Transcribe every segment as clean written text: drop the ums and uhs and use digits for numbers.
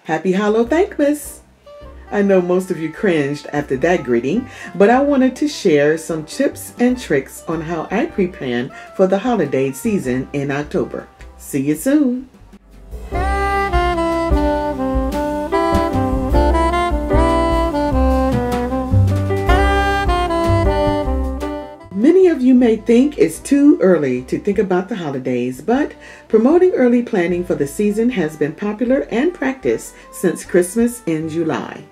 Happy Hallothankmas! I know most of you cringed after that greeting, but I wanted to share some tips and tricks on how I pre-plan for the holiday season in October. See you soon! Many of you may think it's too early to think about the holidays, but promoting early planning for the season has been popular and practiced since Christmas in July.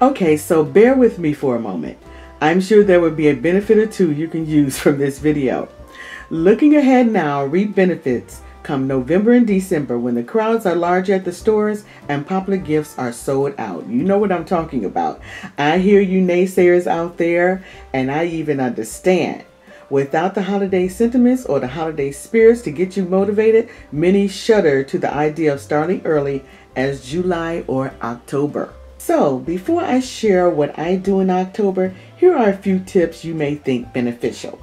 Okay, so bear with me for a moment. I'm sure there will be a benefit or two you can use from this video. Looking ahead now, reap benefits come November and December when the crowds are large at the stores and popular gifts are sold out. You know what I'm talking about. I hear you naysayers out there, and I even understand. Without the holiday sentiments or the holiday spirits to get you motivated, many shudder to the idea of starting early as July or October. So, before I share what I do in October, here are a few tips you may think beneficial.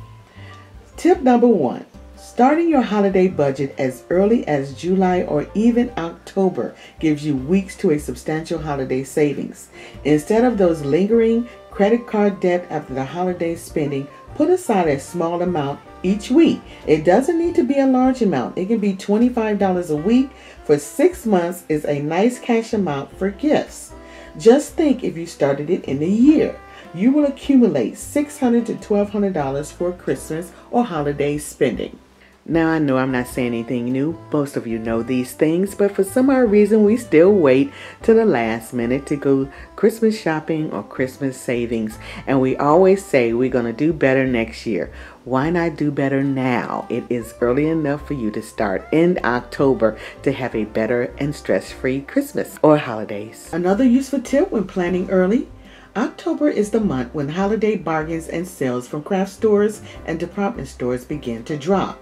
Tip number 1. Starting your holiday budget as early as July or even October gives you weeks to a substantial holiday savings. Instead of those lingering credit card debt after the holiday spending, put aside a small amount each week. It doesn't need to be a large amount. It can be $25 a week for 6 months is a nice cash amount for gifts. Just think if you started it in a year. You will accumulate $600 to $1,200 for Christmas or holiday spending. Now I know I'm not saying anything new. Most of you know these things, but for some odd reason we still wait till the last minute to go Christmas shopping or Christmas savings. And we always say we're going to do better next year. Why not do better now? It is early enough for you to start in October to have a better and stress-free Christmas or holidays. Another useful tip when planning early: October is the month when holiday bargains and sales from craft stores and department stores begin to drop.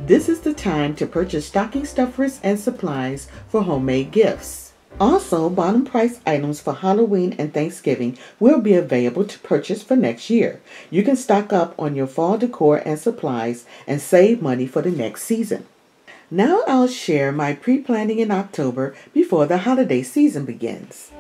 This is the time to purchase stocking stuffers and supplies for homemade gifts. Also, bottom price items for Halloween and Thanksgiving will be available to purchase for next year. You can stock up on your fall decor and supplies and save money for the next season. Now I'll share my pre-planning in October before the holiday season begins.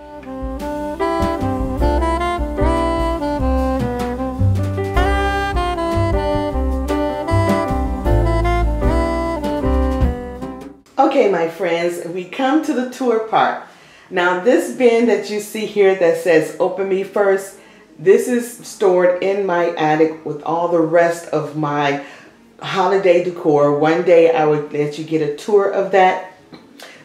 Okay, my friends, we come to the tour part. Now this bin that you see here that says "Open Me First," this is stored in my attic with all the rest of my holiday decor. One day I would let you get a tour of that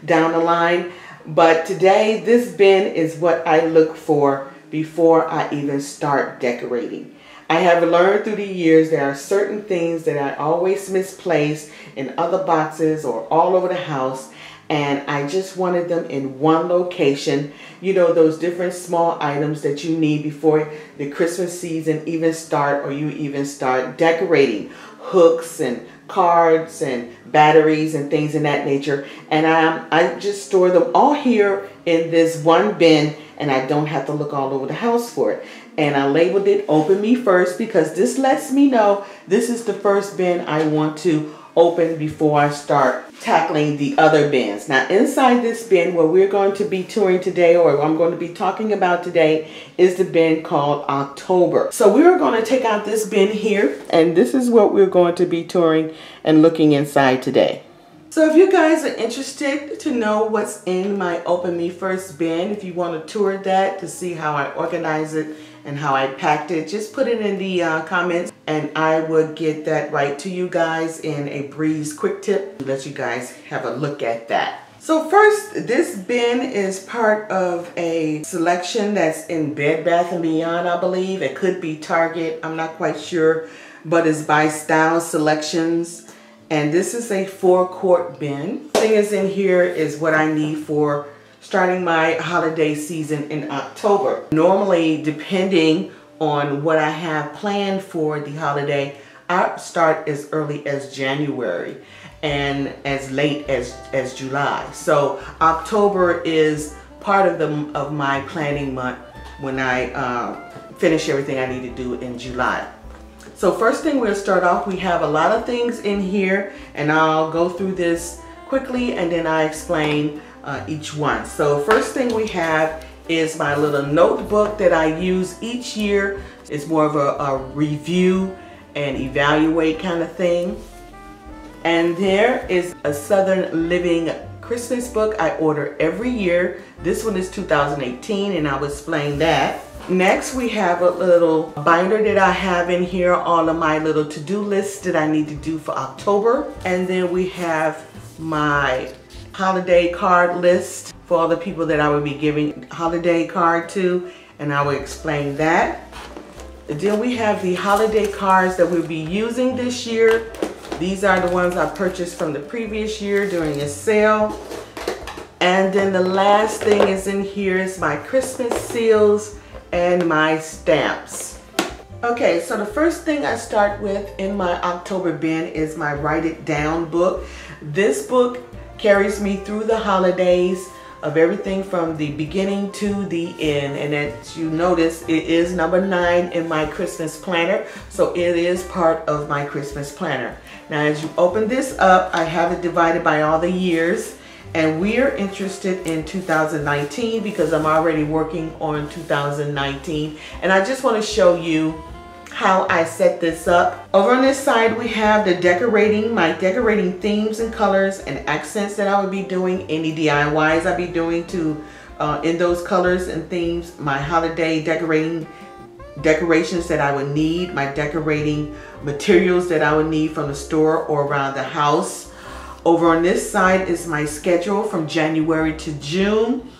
down the line. But today this bin is what I look for before I even start decorating. I have learned through the years there are certain things that I always misplace in other boxes or all over the house, and I just wanted them in one location. You know, those different small items that you need before the Christmas season even start, or you even start decorating. Hooks and cards and batteries and things in that nature. And I just store them all here in this one bin, and I don't have to look all over the house for it. And I labeled it "Open Me First" because this lets me know this is the first bin I want to open before I start tackling the other bins. Now inside this bin where we're going to be touring today, or I'm going to be talking about today, is the bin called October. So we're going to take out this bin here, and this is what we're going to be touring and looking inside today. So if you guys are interested to know what's in my Open Me First bin, if you want to tour that to see how I organize it and how I packed it, just put it in the comments and I will get that right to you guys in a breeze quick tip to let you guys have a look at that. So first, this bin is part of a selection that's in Bed Bath & Beyond, I believe. It could be Target, I'm not quite sure, but it's by Style Selections. And this is a 4-quart bin. The thing is in here is what I need for starting my holiday season in October. Normally, depending on what I have planned for the holiday, I start as early as January and as late as July. So October is part of my planning month when I finish everything I need to do in July. So first thing we'll start off, we have a lot of things in here, and I'll go through this quickly and then I explain each one. So first thing we have is my little notebook that I use each year. It's more of a review and evaluate kind of thing. And there is a Southern Living Christmas book I order every year. This one is 2018, and I'll explain that. Next, we have a little binder that I have in here, all of my little to-do lists that I need to do for October. And then we have my holiday card list for all the people that I will be giving holiday card to, and I will explain that. Then we have the holiday cards that we'll be using this year. These are the ones I purchased from the previous year during a sale. And then the last thing is in here is my Christmas seals and my stamps. Okay, so the first thing I start with in my October bin is my Write It Down book. This book carries me through the holidays of everything from the beginning to the end. And as you notice, it is number 9 in my Christmas planner. So it is part of my Christmas planner. Now, as you open this up, I have it divided by all the years. And we're interested in 2019 because I'm already working on 2019. And I just want to show you how I set this up. Over on this side, we have the my decorating themes and colors and accents that I would be doing, any DIYs I'll be doing to in those colors and themes, my holiday decorations that I would need, my decorating materials that I would need from the store or around the house. Over on this side is my schedule from January to June,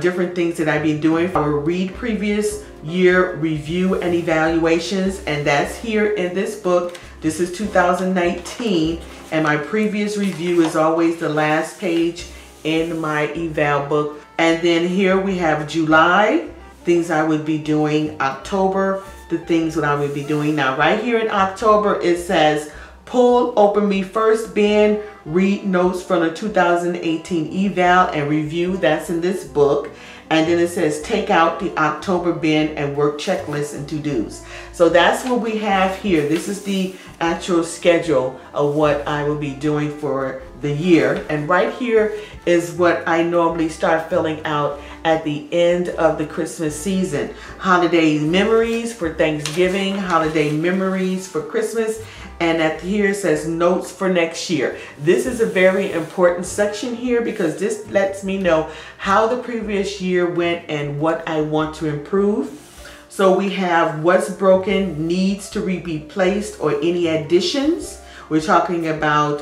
different things that I've been doing. I will read previous year review and evaluations, and that's here in this book. This is 2019, and my previous review is always the last page in my eval book. And then here we have July, things I would be doing. October, the things that I would be doing. Now right here in October, it says pull open me first bin, read notes from the 2018 eval and review. That's in this book. And then it says take out the October bin and work checklists and to-dos. So that's what we have here. This is the actual schedule of what I will be doing for the year. And right here is what I normally start filling out at the end of the Christmas season. Holiday memories for Thanksgiving, holiday memories for Christmas, and at here it says notes for next year. This is a very important section here because this lets me know how the previous year went and what I want to improve. So we have what's broken, needs to be replaced, or any additions. We're talking about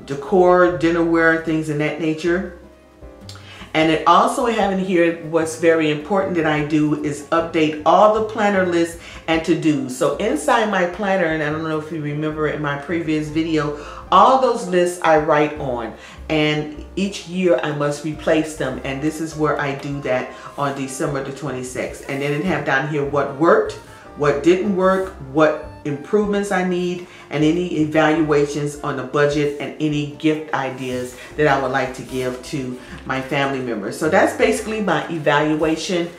decor, dinnerware, things in that nature. And it also have in here what's very important that I do is update all the planner lists and to-dos. So inside my planner, and I don't know if you remember in my previous video, all those lists I write on, and each year I must replace them, and this is where I do that on December the 26th. And then it have down here what worked, what didn't work, what improvements I need, and any evaluations on the budget and any gift ideas that I would like to give to my family members. So that's basically my evaluation.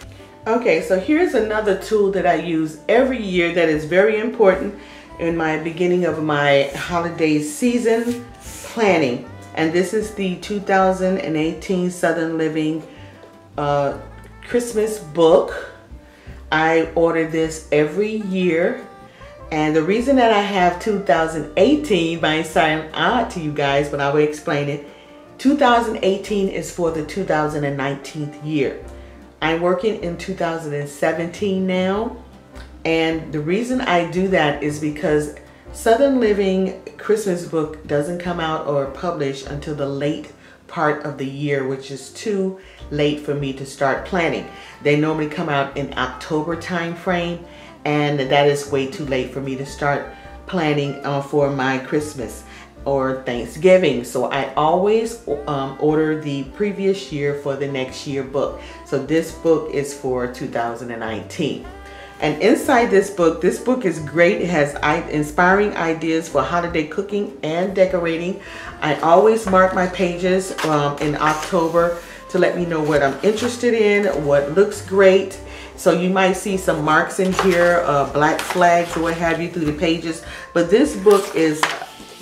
Okay, so here's another tool that I use every year that is very important in my beginning of my holiday season planning. And this is the 2018 Southern Living Christmas book. I order this every year. And the reason that I have 2018 might sound odd to you guys, but I will explain it. 2018 is for the 2019 year. I'm working in 2017 now. And the reason I do that is because Southern Living Christmas book doesn't come out or publish until the late part of the year, which is too late for me to start planning. They normally come out in October time frame, and that is way too late for me to start planning for my Christmas or Thanksgiving. So I always order the previous year for the next year book. So this book is for 2019. And inside this book is great. It has inspiring ideas for holiday cooking and decorating. I always mark my pages in October to let me know what I'm interested in, what looks great. So you might see some marks in here, black flags or what have you through the pages. But this book is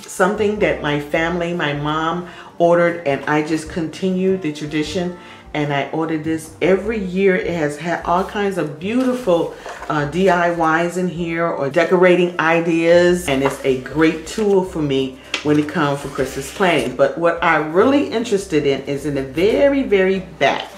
something that my family, my mom ordered, and I just continued the tradition, and I ordered this every year. It has had all kinds of beautiful DIYs in here, or decorating ideas, and it's a great tool for me when it comes for Christmas planning. But what I'm really interested in is in the very back.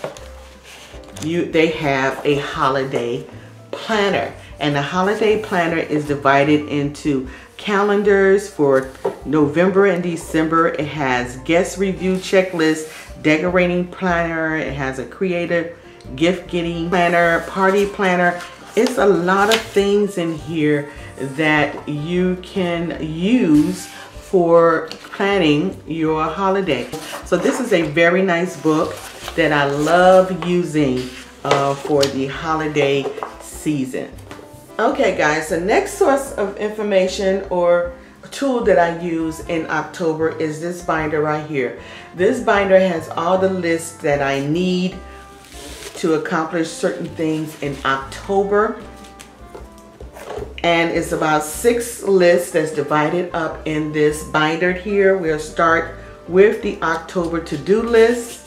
They have a holiday planner, and the holiday planner is divided into calendars for November and December. It has guest review checklist, decorating planner. It has a creative gift getting planner, party planner. It's a lot of things in here that you can use for planning your holiday. So this is a very nice book that I love using for the holiday season. Okay guys, the next source of information or tool that I use in October is this binder right here. This binder has all the lists that I need to accomplish certain things in October. And it's about 6 lists that's divided up in this binder here. We'll start with the October to-do list.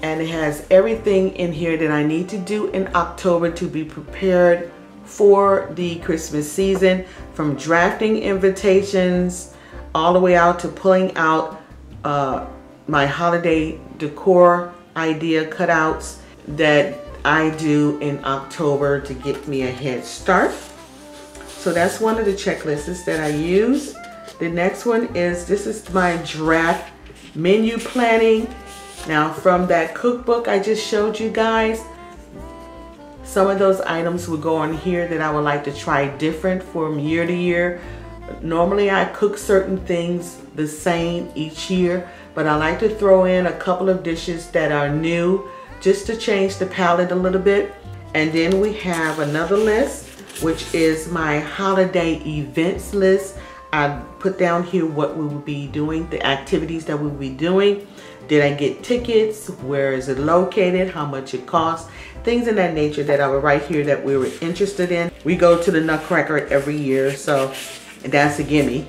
And it has everything in here that I need to do in October to be prepared for the Christmas season, from drafting invitations all the way out to pulling out my holiday decor idea cutouts that I do in October to get me a head start. So that's one of the checklists that I use. The next one is, this is my draft menu planning. Now from that cookbook I just showed you guys, some of those items would go on here that I would like to try different from year to year. Normally I cook certain things the same each year, but I like to throw in a couple of dishes that are new just to change the palette a little bit. And then we have another list, which is my holiday events list. I put down here what we will be doing, the activities that we'll be doing. Did I get tickets? Where is it located? How much it costs? Things in that nature that I would write here that we were interested in. We go to the Nutcracker every year, so that's a gimme.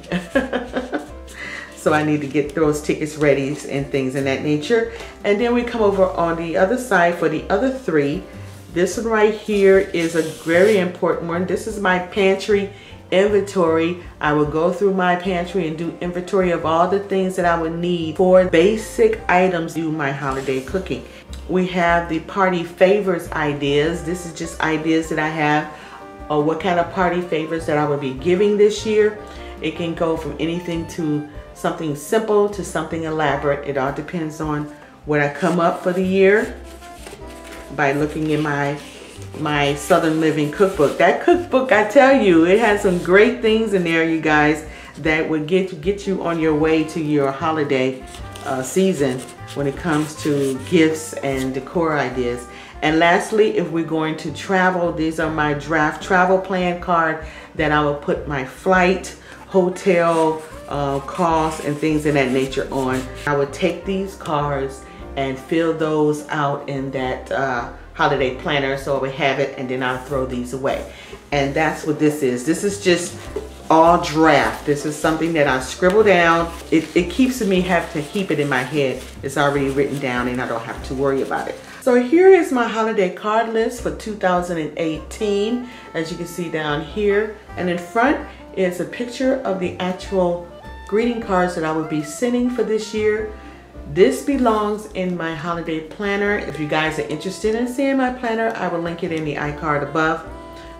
So I need to get those tickets ready and things in that nature. And then we come over on the other side for the other 3. This one right here is a very important one. This is my pantry inventory. I will go through my pantry and do inventory of all the things that I would need for basic items to do my holiday cooking. We have the party favors ideas. This is just ideas that I have of what kind of party favors that I would be giving this year. It can go from anything to something simple to something elaborate. It all depends on what I come up for the year by looking in my Southern Living cookbook. That cookbook, I tell you, it has some great things in there, you guys, that would get you on your way to your holiday season when it comes to gifts and decor ideas. And lastly, if we're going to travel, these are my draft travel plan card that I will put my flight, hotel costs and things in that nature on. I would take these cards and fill those out in that holiday planner, so I would have it, and then I'll throw these away. And that's what this is. This is just all draft. This is something that I scribble down. It keeps me have to keep it in my head. It's already written down and I don't have to worry about it. So here is my holiday card list for 2018, as you can see down here. And in front is a picture of the actual greeting cards that I would be sending for this year. This belongs in my holiday planner. If you guys are interested in seeing my planner, I will link it in the iCard above.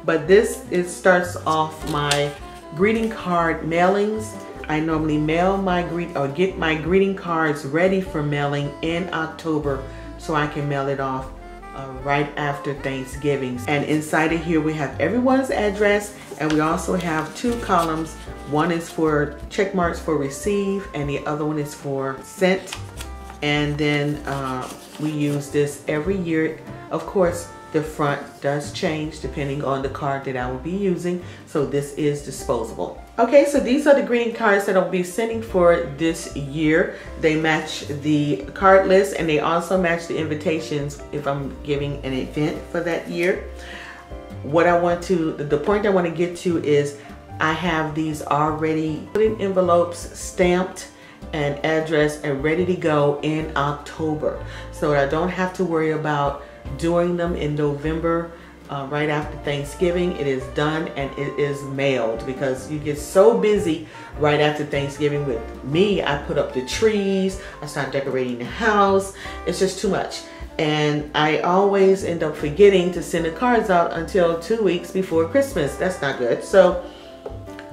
But this, it starts off my greeting card mailings. I normally mail my get my greeting cards ready for mailing in October, so I can mail it off right after Thanksgiving. And inside of here we have everyone's address, and we also have 2 columns. One is for check marks for receive, and the other one is for sent. And then we use this every year. Of course, the front does change depending on the card that I will be using, so this is disposable. Okay, so these are the greeting cards that I'll be sending for this year. They match the card list, and they also match the invitations if I'm giving an event for that year. What I want to, the point I want to get to is I have these already put in envelopes, stamped, and address and ready to go in October. So I don't have to worry about doing them in November right after Thanksgiving. It is done and it is mailed, because you get so busy right after Thanksgiving. With me, I put up the trees, I start decorating the house. It's just too much. And I always end up forgetting to send the cards out until 2 weeks before Christmas. That's not good. So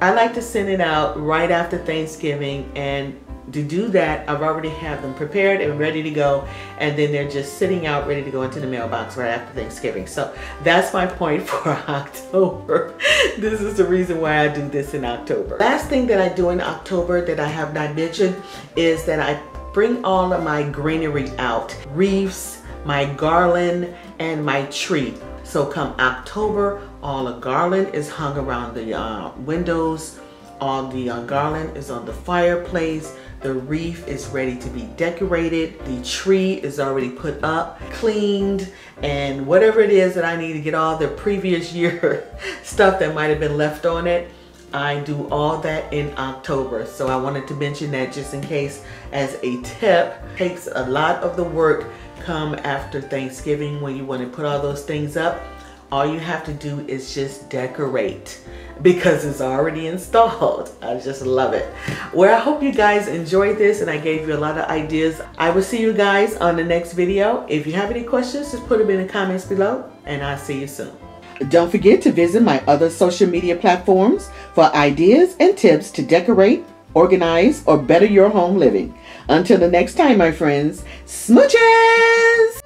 I like to send it out right after Thanksgiving, and to do that, I've already have them prepared and ready to go, and then they're just sitting out ready to go into the mailbox right after Thanksgiving. So that's my point for October. This is the reason why I do this in October. Last thing that I do in October that I have not mentioned is that I bring all of my greenery out. Wreaths, my garland, and my tree. So come October, all the garland is hung around the windows. All the garland is on the fireplace. The wreath is ready to be decorated. The tree is already put up, cleaned, and whatever it is that I need to get all the previous year stuff that might have been left on it, I do all that in October. So I wanted to mention that just in case as a tip. It takes a lot of the work come after Thanksgiving when you want to put all those things up. All you have to do is just decorate, because it's already installed. I just love it. Well, I hope you guys enjoyed this and I gave you a lot of ideas. I will see you guys on the next video. If you have any questions, just put them in the comments below, and I'll see you soon. Don't forget to visit my other social media platforms for ideas and tips to decorate, organize, or better your home living. Until the next time, my friends, smooches!